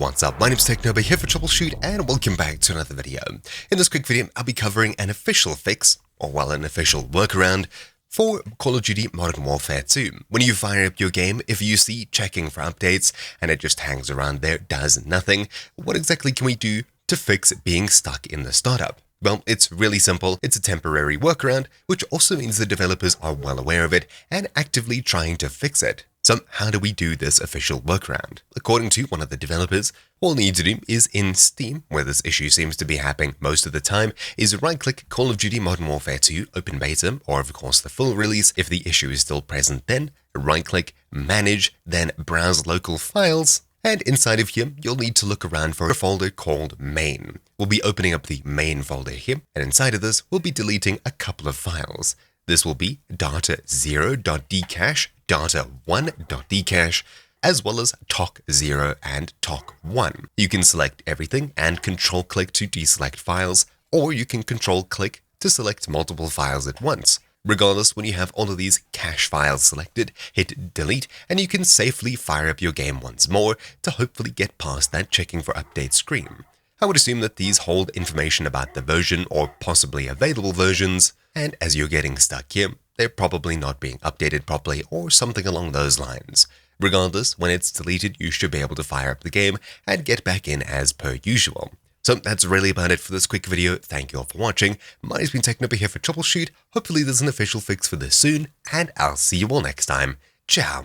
What's up, my name's Technoba here for Troubleshoot and welcome back to another video. In this quick video, I'll be covering an official fix, or well, an official workaround for Call of Duty Modern Warfare 2. When you fire up your game, if you see checking for updates and it just hangs around there, does nothing, what exactly can we do to fix being stuck in the startup? Well, it's really simple. It's a temporary workaround, which also means the developers are well aware of it and actively trying to fix it. So how do we do this official workaround? According to one of the developers, all you need to do is in Steam, where this issue seems to be happening most of the time, is right-click Call of Duty Modern Warfare 2 Open Beta, or of course the full release. If the issue is still present, then right-click Manage, then Browse Local Files, and inside of here, you'll need to look around for a folder called Main. We'll be opening up the Main folder here, and inside of this, we'll be deleting a couple of files. This will be data0.dcache, data1.dcache, as well as toc0 and toc1. You can select everything and control-click to deselect files, or you can control-click to select multiple files at once. Regardless, when you have all of these cache files selected, hit delete, and you can safely fire up your game once more to hopefully get past that checking for update screen. I would assume that these hold information about the version or possibly available versions, and as you're getting stuck here, they're probably not being updated properly or something along those lines. Regardless, when it's deleted, you should be able to fire up the game and get back in as per usual. So that's really about it for this quick video. Thank you all for watching. My name's been Technoba here for Troubleshoot. Hopefully there's an official fix for this soon, and I'll see you all next time. Ciao.